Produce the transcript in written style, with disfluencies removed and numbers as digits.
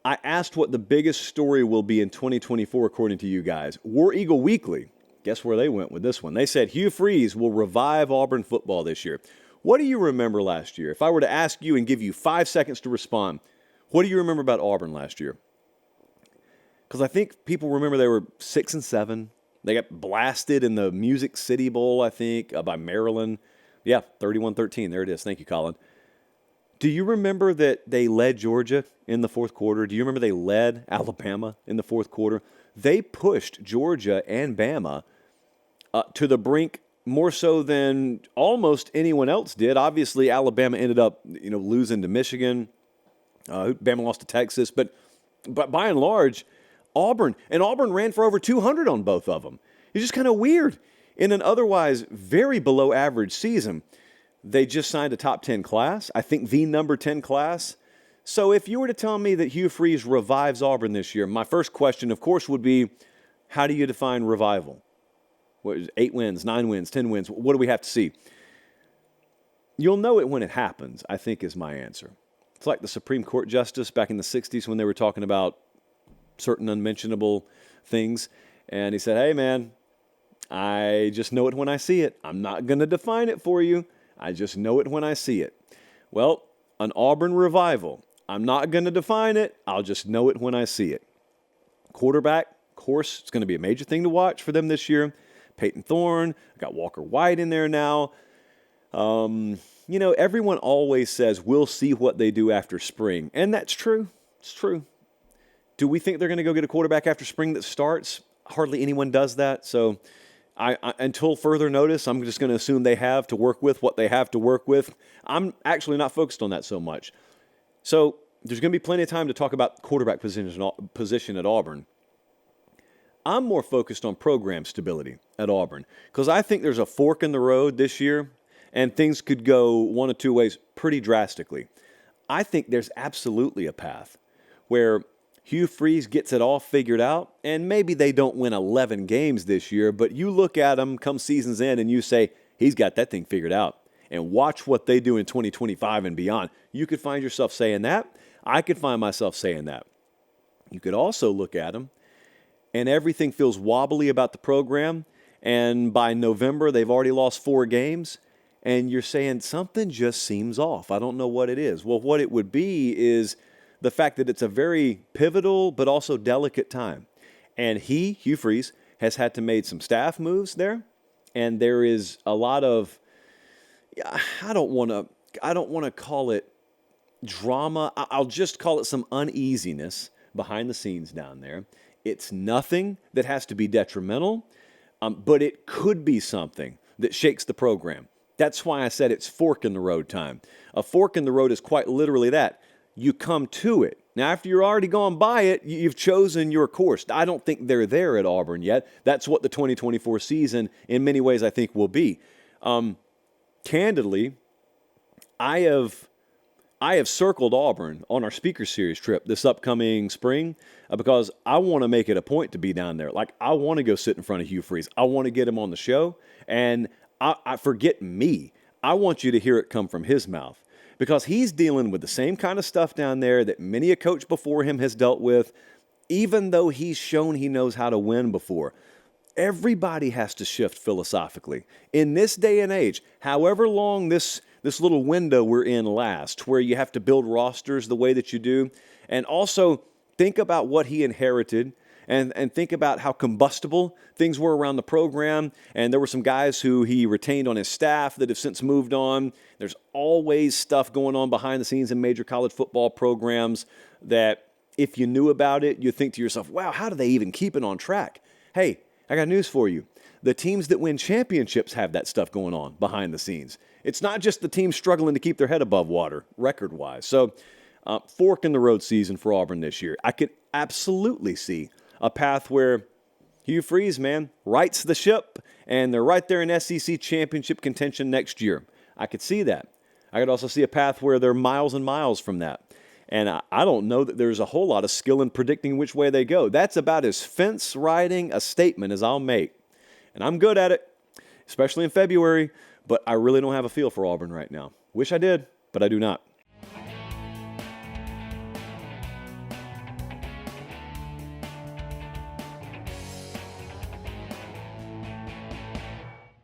I asked what the biggest story will be in 2024 according to you guys. War Eagle Weekly, guess where they went with this one? They said Hugh Freeze will revive Auburn football this year. What do you remember last year? If I were to ask you and give you 5 seconds to respond, what do you remember about Auburn last year? Because I think people remember they were 6-7. They got blasted in the Music City Bowl, I think, by Maryland. Yeah, 31-13. There it is. Thank you, Colin. Do you remember that they led Georgia in the fourth quarter? Do you remember they led Alabama in the fourth quarter? They pushed Georgia and Bama to the brink more so than almost anyone else did. Obviously, Alabama ended up losing to Michigan. Bama lost to Texas. But by and large, Auburn ran for over 200 on both of them. It's just kind of weird. In an otherwise very below average season, they just signed a top 10 class. I think the number 10 class. So if you were to tell me that Hugh Freeze revives Auburn this year, my first question, of course, would be, how do you define revival? What is 8 wins, 9 wins, 10 wins? What do we have to see? You'll know it when it happens, I think is my answer. It's like the Supreme Court justice back in the 60s when they were talking about certain unmentionable things. And he said, hey, man, I just know it when I see it. I'm not going to define it for you. I just know it when I see it. Well, an Auburn revival. I'm not going to define it. I'll just know it when I see it. Quarterback, of course, it's going to be a major thing to watch for them this year. Peyton Thorne, got Walker White in there now. Everyone always says, we'll see what they do after spring. And that's true. It's true. Do we think they're going to go get a quarterback after spring that starts? Hardly anyone does that. So I until further notice, I'm just going to assume they have to work with what they have to work with. I'm actually not focused on that so much. So there's going to be plenty of time to talk about quarterback position at Auburn. I'm more focused on program stability at Auburn because I think there's a fork in the road this year and things could go one of two ways pretty drastically. I think there's absolutely a path where Hugh Freeze gets it all figured out, and maybe they don't win 11 games this year, but you look at them come season's end and you say, he's got that thing figured out. And watch what they do in 2025 and beyond. You could find yourself saying that. I could find myself saying that. You could also look at them, and everything feels wobbly about the program, and by November they've already lost 4 games, and you're saying something just seems off. I don't know what it is. Well, what it would be is the fact that it's a very pivotal but also delicate time. And Hugh Freeze, has had to make some staff moves there. And there is a lot of, I don't want to call it drama. I'll just call it some uneasiness behind the scenes down there. It's nothing that has to be detrimental, but it could be something that shakes the program. That's why I said it's fork in the road time. A fork in the road is quite literally that. You come to it. Now, after you're already gone by it, you've chosen your course. I don't think they're there at Auburn yet. That's what the 2024 season, in many ways, I think will be. Candidly, I have circled Auburn on our speaker series trip this upcoming spring because I want to make it a point to be down there. Like, I want to go sit in front of Hugh Freeze. I want to get him on the show. And I forget me. I want you to hear it come from his mouth. Because he's dealing with the same kind of stuff down there that many a coach before him has dealt with, even though he's shown he knows how to win before. Everybody has to shift philosophically. In this day and age, however long this little window we're in lasts, where you have to build rosters the way that you do, and also think about what he inherited, and think about how combustible things were around the program. And there were some guys who he retained on his staff that have since moved on. There's always stuff going on behind the scenes in major college football programs that if you knew about it, you'd think to yourself, wow, how do they even keep it on track? Hey, I got news for you. The teams that win championships have that stuff going on behind the scenes. It's not just the teams struggling to keep their head above water, record-wise. So, fork in the road season for Auburn this year. I could absolutely see a path where Hugh Freeze, man, rights the ship, and they're right there in SEC championship contention next year. I could see that. I could also see a path where they're miles and miles from that. And I don't know that there's a whole lot of skill in predicting which way they go. That's about as fence-riding a statement as I'll make. And I'm good at it, especially in February, but I really don't have a feel for Auburn right now. Wish I did, but I do not.